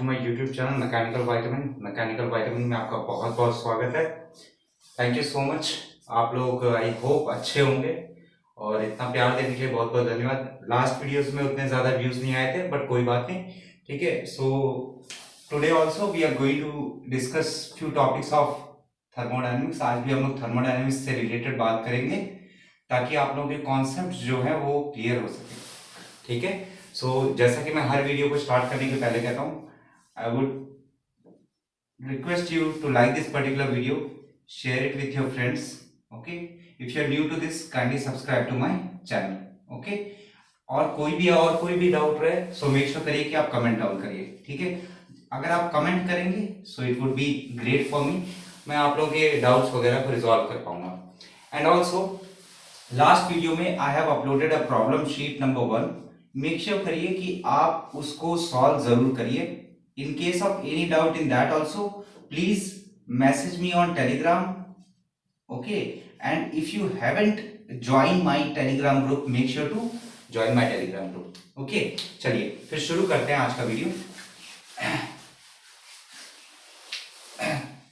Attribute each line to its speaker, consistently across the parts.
Speaker 1: To my YouTube channel mechanical vitamin में आपका बहुत बहुत स्वागत है। Thank you so much. आप लोग आई होप अच्छे होंगे और इतना प्यार देने के लिए बहुत बहुत धन्यवाद। लास्ट वीडियोस में उतने ज़्यादा व्यूज़ नहीं आए थे, बट कोई बात नहीं, ठीक है। So today also we are going to discuss few topics of thermodynamics. आज भी हम लोग थर्मोडायनेमिक्स से रिलेटेड बात करेंगे ताकि आप लोगों के कॉन्सेप्ट जो है वो क्लियर हो सके, ठीक है। सो जैसा कि मैं हर वीडियो को स्टार्ट करने के पहले कहता हूँ, I would request you to like this particular video, share it with your friends, okay. If you are new to this, kindly subscribe to my channel, okay. और कोई भी डाउट रहे सो मेक श्योर करिए कि आप कमेंट डाउन करिए, ठीक है। अगर आप कमेंट करेंगे so it would be great for me, मैं आप लोगों के डाउट्स वगैरह को रिजॉल्व कर पाऊंगा। एंड ऑल्सो लास्ट वीडियो में I have uploaded a problem sheet number 1। Make sure करिए कि आप उसको सॉल्व जरूर करिए। In case of any doubt in that also please message me on Telegram, okay. And if you haven't join my Telegram group, make sure to join my Telegram group, okay. चलिए फिर शुरू करते हैं आज का video.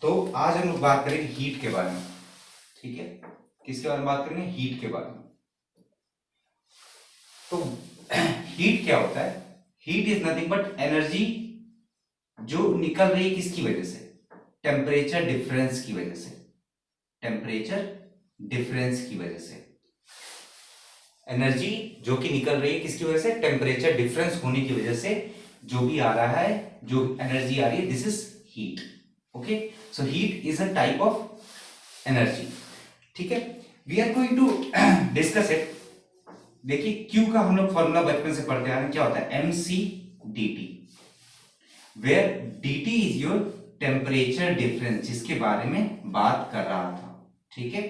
Speaker 1: तो आज हम लोग बात करेंगे हीट के बारे में, ठीक है। किसके बारे में बात करेंगे? हीट के बारे में। तो हीट क्या होता है? Heat is nothing but energy जो निकल रही है किसकी वजह से? टेम्परेचर डिफरेंस की वजह से। टेम्परेचर डिफरेंस की वजह से एनर्जी जो कि निकल रही है किसकी वजह से? टेम्परेचर डिफरेंस होने की वजह से जो भी आ रहा है, जो एनर्जी आ रही है, this is heat, okay. So heat is a type of energy, ठीक है। We are going to discuss it. देखिए Q का हम लोग फॉर्मूला बचपन से पढ़ते आ रहे हैं, क्या होता है? mc dt, where dt is your temperature difference, जिसके बारे में बात कर रहा था, ठीक है।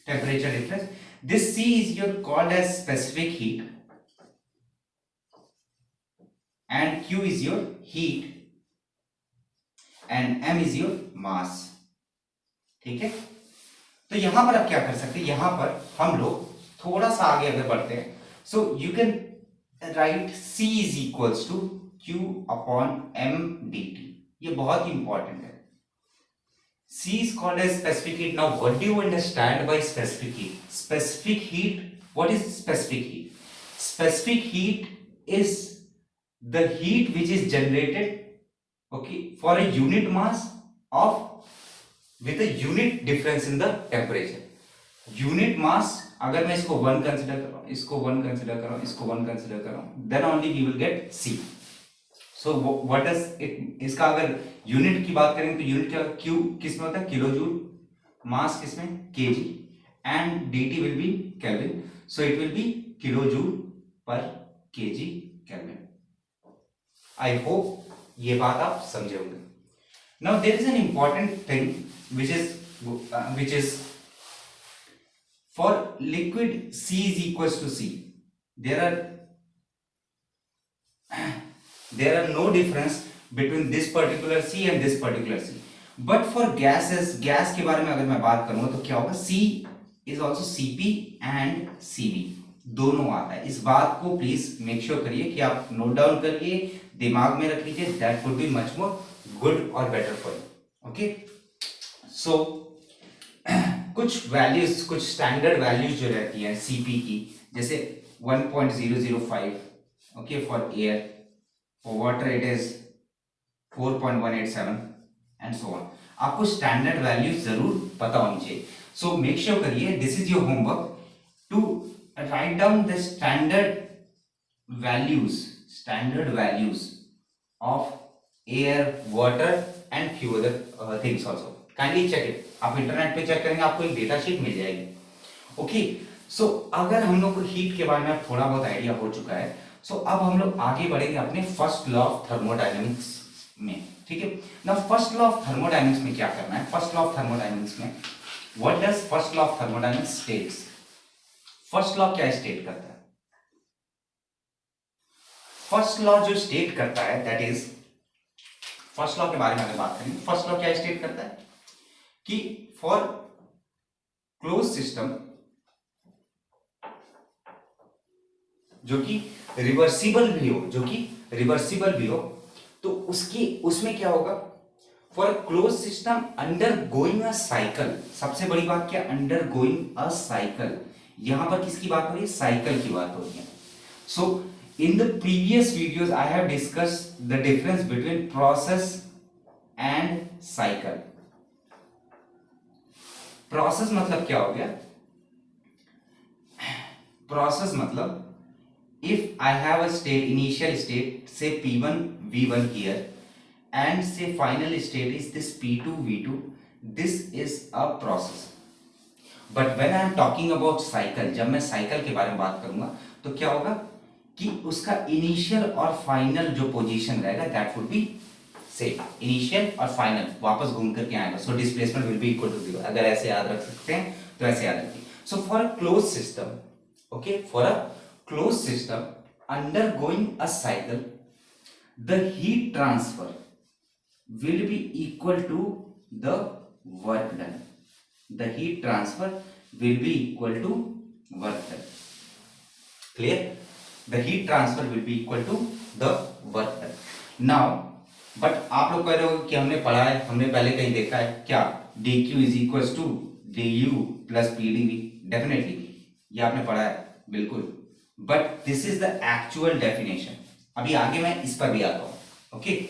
Speaker 1: Temperature difference. This C is your called as specific heat and Q is your heat and m is your mass, ठीक है। तो यहां पर आप क्या कर सकते हैं? यहां पर हम लोग थोड़ा सा आगे अगर बढ़ते हैं, so you can write C is equals to Q upon m dt। ये बहुत ही इंपॉर्टेंट है। C is called as specific heat. Now what do you understand by specific heat? Specific heat, what is specific heat? Specific heat is the heat which is generated, okay, for a unit mass of with a unit difference in the temperature. Unit mass, अगर मैं इसको 1 consider कर रहा हूं, इसको 1 consider कर रहा हूं, इसको 1 कंसिडर कर रहा हूं, then only we will get C. So what does it, इसका अगर यूनिट की बात करेंगे तो यूनिट क्या? Q किस में होता है? Kilo joule. मास किस में? kg। And dt will be kelvin, so it will be kilo joule per kg kelvin. I hope ये बात आप समझे होंगे। Now there is an important thing which is for liquid C is equals to C. There are no difference between this particular C and this particular C. But for gases, gas के बारे में अगर मैं बात करूंगा तो क्या होगा? C is also Cp and Cv, दोनों आता है। इस बात को प्लीज मेक श्योर करिए कि आप नोट डाउन करिए, दिमाग में रख लीजिए। That would be much more good और बेटर फॉर यू, ओके। सो कुछ वैल्यूज, कुछ स्टैंडर्ड वैल्यूज जो रहती है Cp की, जैसे 1.005, okay, for air, for water it is 4.187 and so on. आपको स्टैंडर्ड वैल्यूज जरूर पता होनी चाहिए। सो मेक श्योर करिए, this is your homework, to write down the standard values of air, water and few other things also. Kindly check it. आप internet पे check करेंगे, आपको एक डेटा शीट मिल जाएगी, ओके। सो अगर हम लोग को हीट के बारे में थोड़ा बहुत आइडिया हो चुका है, सो अब हम लोग आगे बढ़ेंगे अपने फर्स्ट लॉ ऑफ थर्मोडायनेमिक्स में, ठीक है ना। फर्स्ट लॉ ऑफ थर्मोडायनेमिक्स में क्या करना है? फर्स्ट लॉ ऑफ थर्मोडायनेमिक्स में what does first law of thermodynamics states? First law क्या स्टेट करता है? फर्स्ट लॉ जो स्टेट करता है, दैट इज, फर्स्ट लॉ के बारे में अगर बात करें, फर्स्ट लॉ क्या स्टेट करता है कि फॉर क्लोज सिस्टम जो कि रिवर्सिबल भी हो, तो उसमें क्या होगा, for a close system under going a cycle, सबसे बड़ी बात क्या, अंडर गोइंग अ साइकिल, यहां पर किसकी बात हो रही है, साइकिल की बात हो रही है। So in the previous videos I have discussed the difference between process and cycle. Process मतलब क्या हो गया, प्रोसेस मतलब if I have a state, initial state, say P1 V1 here, and say final state is this P2 V2, this is a process. But when I am talking about cycle, जब मैं cycle के बारे में बात करूंगा तो क्या होगा कि उसका इनिशियल और फाइनल जो पोजीशन रहेगा that would be same, initial और फाइनल वापस घूम करके आएगा। So displacement will be equal to 0। अगर ऐसे याद रख सकते हैं तो ऐसे याद रखिए। So for a close system, okay, for a closed system undergoing a cycle, the heat transfer will be equal to the work done. The heat transfer will be equal to work done. Clear? The heat transfer will be equal to the work done. Now, but आप लोग कह रहे हो कि हमने पढ़ा है, हमने पहले कहीं देखा है क्या, dq is equals to du plus pdv, definitely ये आपने पढ़ा है बिल्कुल, but this is the actual definition. अभी आगे मैं इस पर भी आता हूं। Okay,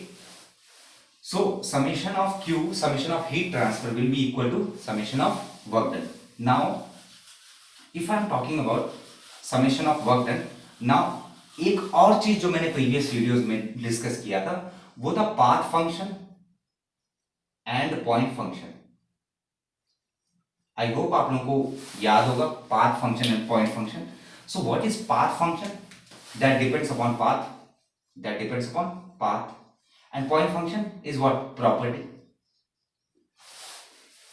Speaker 1: so summation of Q, summation of heat transfer will be equal to summation of work done. Now if I am talking about summation of work done, now एक और चीज जो मैंने प्रीवियस वीडियोस में डिस्कस किया था वो था path function and point function. I hope आप लोगों को याद होगा path function and point function. So what is path function? That depends upon path. That depends upon path. And point function is what? Property.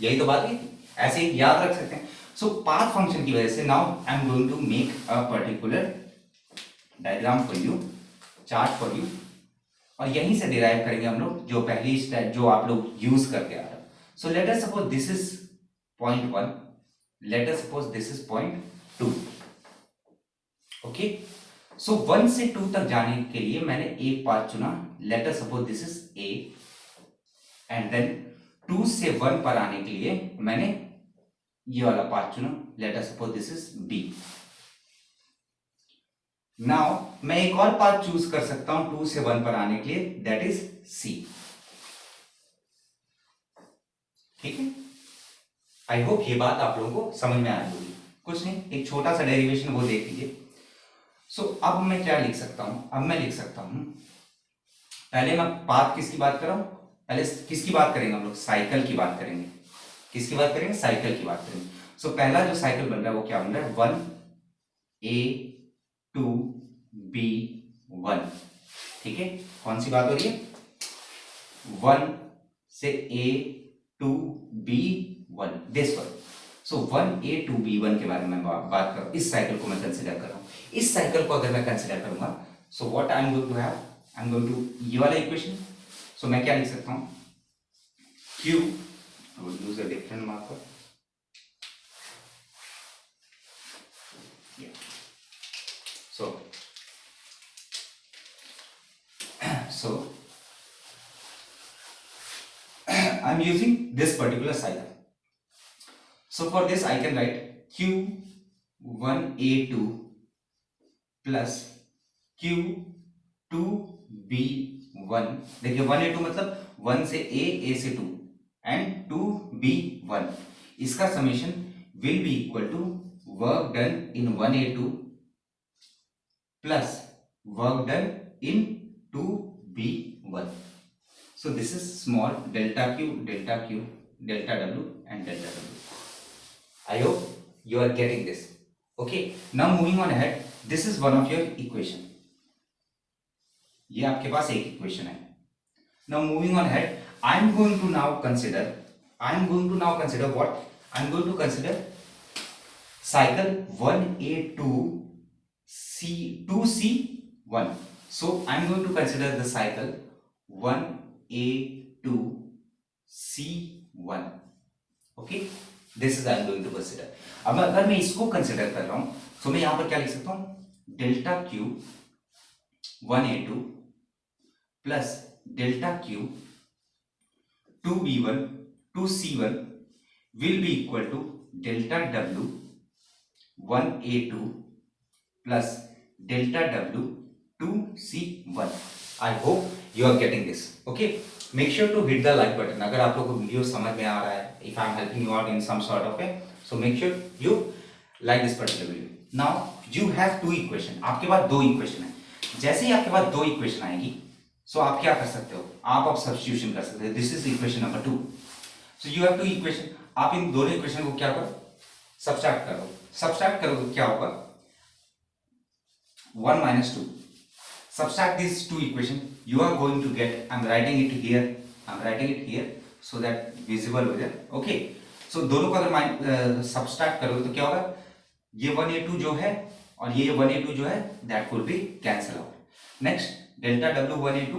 Speaker 1: यही तो बात है, ऐसे ही याद रख सकते हैं। So path function की वजह से now I am going to make a particular diagram for you, chart for you, और यहीं से derive करेंगे हम लोग जो पहली स्टेप जो आप लोग यूज करके आ रहे हो। So let us suppose this is point 1. Let us suppose this is point 2. Okay, सो 1 से 2 तक जाने के लिए मैंने एक पाथ चुना, let us suppose this is A, and then 2 से 1 पर आने के लिए मैंने ये वाला पाथ चुना, let us suppose this is B. Now मैं एक और पाथ चूज कर सकता हूं 2 से 1 पर आने के लिए, दैट इज सी। ठीक है, आई होप ये बात आप लोगों को समझ में आ रही होगी। कुछ नहीं, एक छोटा सा डेरिवेशन वो देख लीजिए। सो अब मैं क्या लिख सकता हूं, अब मैं लिख सकता हूं, पहले मैं पाथ किसकी बात कर रहा हूं, पहले किसकी बात करेंगे हम लोग, साइकिल की बात करेंगे। किसकी बात करेंगे, साइकिल की बात करेंगे। सो पहला जो साइकिल बन रहा है वो क्या बन रहा है, 1 A 2 B 1। ठीक है, कौन सी बात हो रही है, 1 से A 2 B 1, this one. So 1 A 2 B 1 के बारे में बात करूं, इस साइकिल को मैं कंसिडर कर रहा हूं। इस साइकिल को अगर मैं कंसिडर करूंगा, so what I am going to have, I am going to ये वाला इक्वेशन। सो मैं क्या लिख सकता हूं, Q, I will use a different marker. Yeah. So I am using this particular cycle. So for this I can write Q1A2 plus Q2B1। देखिए 1A2 मतलब 1 से A से 2 एंड 2B1। इसका summation will be equal to work done in 1A2 plus work done in 2B1। So this is small delta Q, delta Q, delta W and delta W. I hope you are getting this. Okay. Now moving on ahead, this is one of your equation. ये आपके पास एक equation है। Now moving on ahead, I am going to now consider what? I am going to consider cycle 1A2 2C1. So I am going to consider the cycle 1A2 C1. Okay, this is I am going to consider. अब अगर मैं इसको consider कर रहा हूं तो मैं यहां पर क्या लिख सकता हूं, delta Q 1A2 plus delta Q 2V1 2C1 will be equal to delta W 1A2 plus delta W 2C1. I hope you are getting this. Okay, make sure to hit the like button अगर आप लोग को video समझ में आ रहा है. If I am helping you out in some sort of way, so make sure you like this particular video. Now you have two equation. आपके पास दो इक्वेशन है. जैसे ही आपके पास दो इक्वेशन आएगी, so आप क्या कर सकते हो, आप अब सब्स्टिट्यूशन कर सकते हो. This is equation number 2. So you have two equation. आप इन दोनों इक्वेशन को क्या करो, सब्सट्रैक्ट करो. सब्सट्रैक्ट करो तो क्या होगा, 1 minus 2. Subtract these two equation, you are going to get, I'm writing it here so that visible हो जाए. Okay, so दोनों को अगर सब्सट्रैक्ट करो तो क्या होगा, ये 1A2 जो है और ये 1A2 जो है, that will be cancel out. Next, delta W 1A2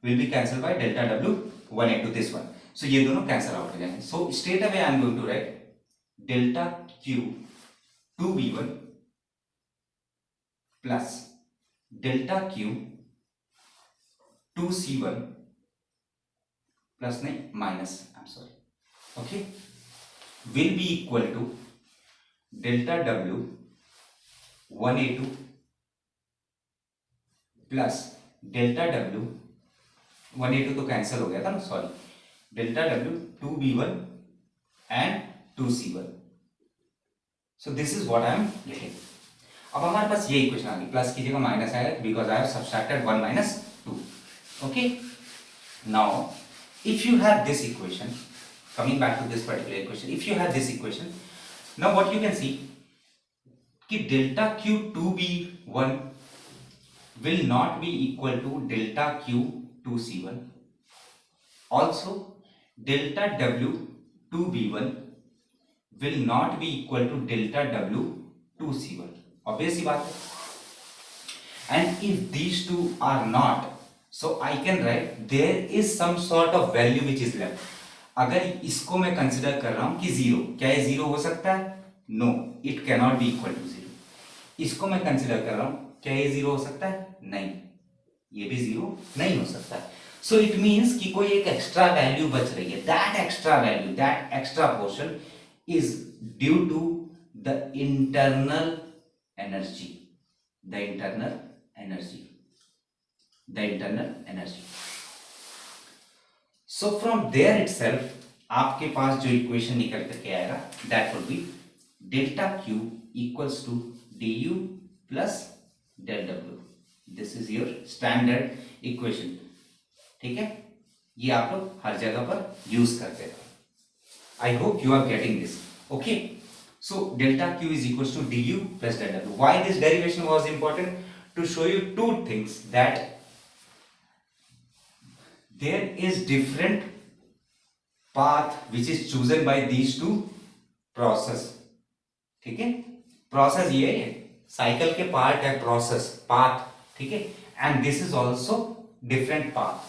Speaker 1: will be cancelled by delta W 1A2, this one. So ये दोनों cancel out हो जाएंगे. So straight away I am going to write delta Q 2V1 plus delta Q 2C1 plus नहीं minus, I'm sorry, okay, will be equal to delta W 1A2 plus delta W 1A2 तो cancel हो गया था ना, sorry, delta W 2B1 and 2C1. So this is what I am getting. अब हमारे पास ये equation आ गई, प्लस की जगह माइनस आएगा because I have subtracted 1 minus 2. Okay, now if you have this equation, coming back to this particular equation, if you have this equation, now what you can see कि delta Q 2B1 will not be equal to delta Q 2C1. Also, delta W 2B1 will not be equal to delta W 2C1. Obvious सी बात है. And if these two are not, so I can write there is some sort of value which is left. अगर इसको मैं consider कर रहा हूं कि zero, क्या ये जीरो हो सकता है? No, it cannot be equal to zero. इसको मैं कंसिडर कर रहा हूं, क्या ये जीरो हो सकता है? नहीं, ये भी जीरो नहीं हो सकता है. सो इट मीन्स कि कोई एक एक्स्ट्रा वैल्यू बच रही है. That extra value, that extra portion is due to the internal energy, the internal energy. So from there itself आपके पास जो इक्वेशन निकल करके आएगा, that would be delta Q equals to du plus del W. This is your standard equation. ठीक है, ये आप लोग हर जगह पर यूज करते हैं. I hope you are getting this. Okay. So delta Q is equals to du plus del W. Why this derivation was important? To show you two things, that there is different path which is chosen by these two process. ठीक है, process ये है, cycle के part है process, path, ठीक है, and this is also different path.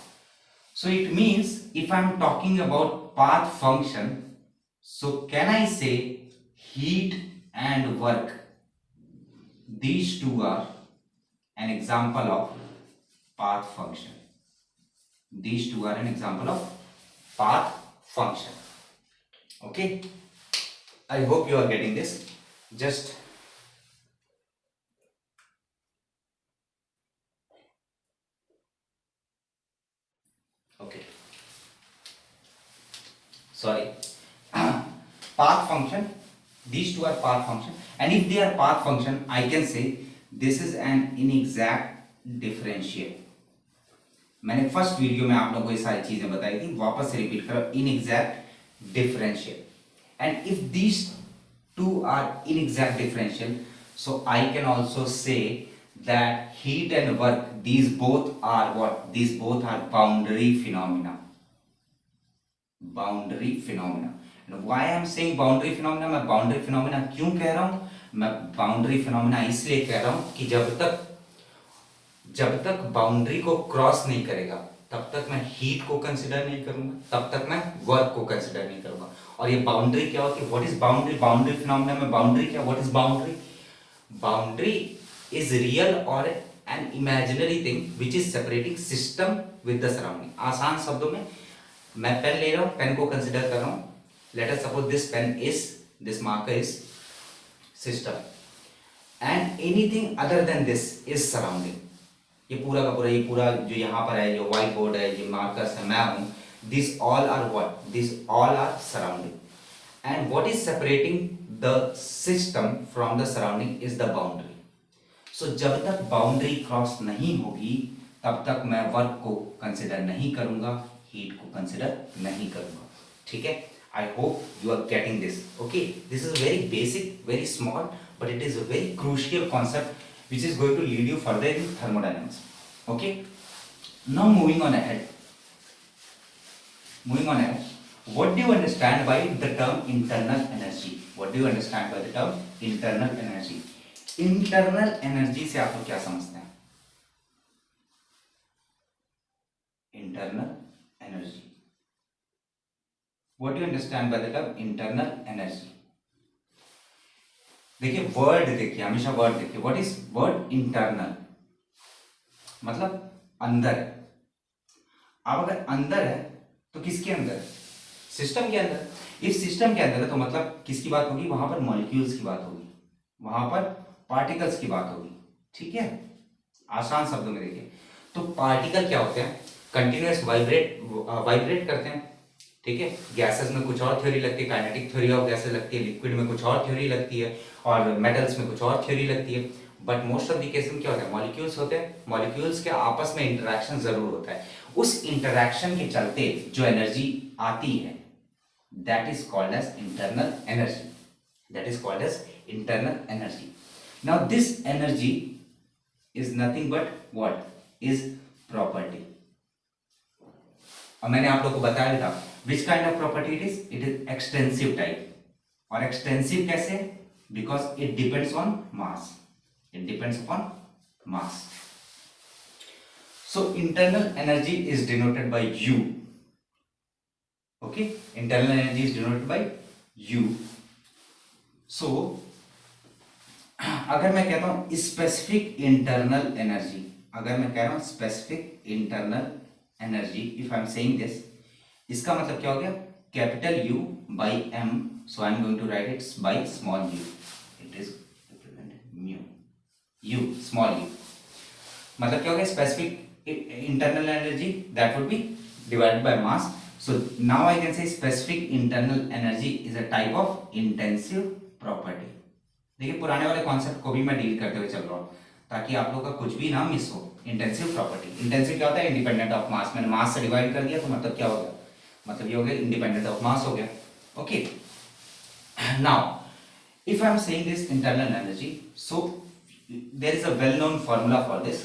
Speaker 1: So it means if I am talking about path function, so can I say heat and work, these two are an example of path function. These two are an example of path function. Okay, I hope you are getting this. Just okay, sorry. Path function, these two are path function, and if they are path function, I can say this is an inexact differential. मैंने first video में आप लोगों को ये सारी चीजें बताई थी, वापस से रिपीट करो, inexact differential. And if these two are inexact differential, so I can also say that heat and work, these both are what? These both are boundary phenomena. Boundary phenomena. Why I am saying boundary phenomena? मैं boundary phenomena क्यों कह रहा हूँ? मैं boundary phenomena इसलिए कह रहा हूँ कि जब तक बाउंड्री को क्रॉस नहीं करेगा, तब तक मैं हीट को कंसिडर नहीं करूंगा, तब तक मैं वर्क को कंसिडर नहीं करूंगा. और ये बाउंड्री क्या होती है? What is boundary? Boundary phenomena में बाउंड्री क्या? What is boundary? Boundary is real or an imaginary thing which is separating system with the surrounding. आसान शब्दों में मैं पेन ले रहा हूं, पेन को कंसिडर कर रहा हूं। Let us suppose this pen is, this marker is system and anything other than this is surrounding. ये पूरा का पूरा, ये पूरा जो यहाँ पर है, जो व्हाइट बोर्ड है, ये मार्कर्स है, मैं हूं, this all are what, this all are surrounding. And what is separating the system from the surrounding is the boundary. So जब तक बाउंड्री क्रॉस नहीं होगी तब तक मैं वर्क को कंसिडर नहीं करूंगा, हीट को कंसिडर नहीं करूंगा। ठीक है, I hope you are getting this. Okay, this is very basic, very small, but it is a very crucial concept which is going to lead you further in thermodynamics. Okay, now moving on ahead, what do you understand by the term internal energy? What do you understand by the term internal energy? Internal energy से आप लोग क्या समझते हैं? Internal energy, what do you understand by the term internal energy? देखिए word, देखिए हमेशा word देखिए, व्हाट इज वर्ड इंटरनल, मतलब अंदर है। अब अगर अंदर है तो किसके अंदर है? सिस्टम के अंदर। इफ सिस्टम के अंदर है तो मतलब किसकी बात होगी? वहां पर मॉलिक्यूल्स की बात होगी, वहां पर पार्टिकल्स की बात होगी। ठीक है, आसान शब्दों में देखिए तो पार्टिकल क्या होते हैं? कंटिन्यूअस वाइब्रेट करते हैं। ठीक है, गैसेस में कुछ और थ्योरी लगती है, काइनेटिक थ्योरी ऑफ गैसेस लगती है, लिक्विड में कुछ और थ्योरी लगती है, और मेटल्स में कुछ और थ्योरी लगती है। But most of the case में क्या होता है? मॉलिक्यूल्स होते हैं, मॉलिक्यूल्स के आपस में इंटरेक्शन जरूर होता है। उस इंटरेक्शन के चलते जो एनर्जी आती है that is called as internal energy, that is called as internal energy. Now this energy is nothing but what is property. और मैंने आप लोग को बताया था which kind of property it is? It is extensive type. और extensive कैसे? Because it depends on mass. It depends upon mass. So internal energy is denoted by U. Okay, internal energy is denoted by U. So अगर मैं कहता हूं specific internal energy, अगर मैं कह रहा हूं specific internal energy, if I am saying this, इसका मतलब क्या हो गया? Capital U by M, so I am going to write it's by small u, it is mu, u small u। मतलब क्या हो गया? Specific internal energy that would be divided by mass. So now I can say specific internal energy is a type of intensive property. देखिए पुराने वाले concept को भी मैं डील करते हुए चल रहा हूँ ताकि आप लोग का कुछ भी ना मिस हो। इंटेंसिव प्रॉपर्टी, इंटेंसिव क्या होता है? Independent of mass. मैंने मास से डिवाइड कर दिया तो मतलब क्या हो गया? मतलब ये हो गया इंडिपेंडेंट ऑफ मास हो गया। Okay, now if I am saying this internal energy, so there is a well known formula for this.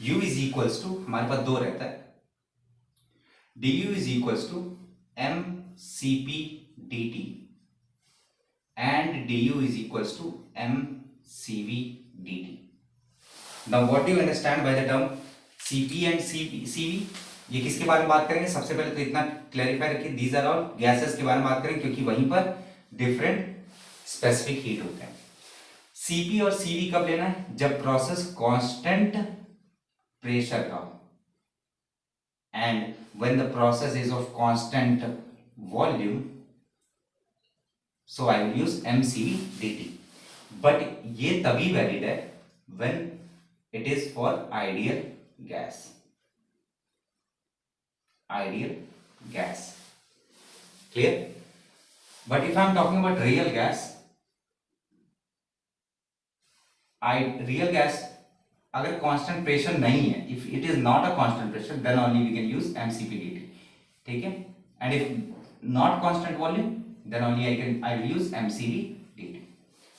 Speaker 1: U is equals to, हमारे पास दो रहता है, du is equals to mCp dt and du is equals to mCv dt। Now what do you understand by the term Cp and Cv? ये किसके बारे में बात करेंगे? सबसे पहले तो इतना क्लैरिफाई रखिए, दीज आर ऑल गैसेस के बारे में बात करेंगे क्योंकि वहीं पर डिफरेंट स्पेसिफिक हीट होते हैं। Cp और Cv कब लेना है? जब प्रोसेस कांस्टेंट प्रेशर का हो, and when the process is of constant volume, so I will use mCv dt। But ये तभी वैलिड है when it is for ideal gas, ideal gas, clear? But if I am talking about real gas, real gas अगर constant pressure नहीं है, if it is not a constant pressure, then only we can use mCp dt, ठीक है? And if not constant volume, then only I will use mCv dt।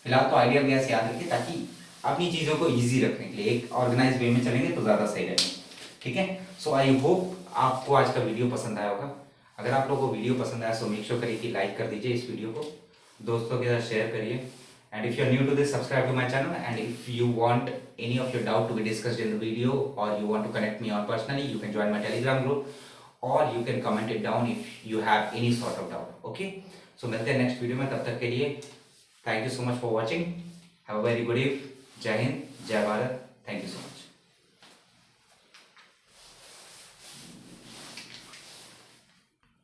Speaker 1: फिलहाल तो ideal gas याद रखिए ताकि अपनी चीजों को इजी रखने के लिए एक ऑर्गेनाइज वे में चलेंगे तो ज्यादा सही रहेगा। ठीक है, सो आई होप आपको आज का वीडियो पसंद आया होगा। अगर आप लोगों को वीडियो पसंद आया तो मेक श्योर करिए कि लाइक कर दीजिए इस वीडियो को, दोस्तों के साथ शेयर करिए, and if you are new to this subscribe to my channel, and if you want any of your doubt to be discussed in the video or you want to connect me on personally, you can join my Telegram group or you can comment it down if you have any sort of doubt. Okay, so मिलते हैं next video में, तब तक के लिए thank you so much for watching, have a very good इव, जय हिंद, जय भारत।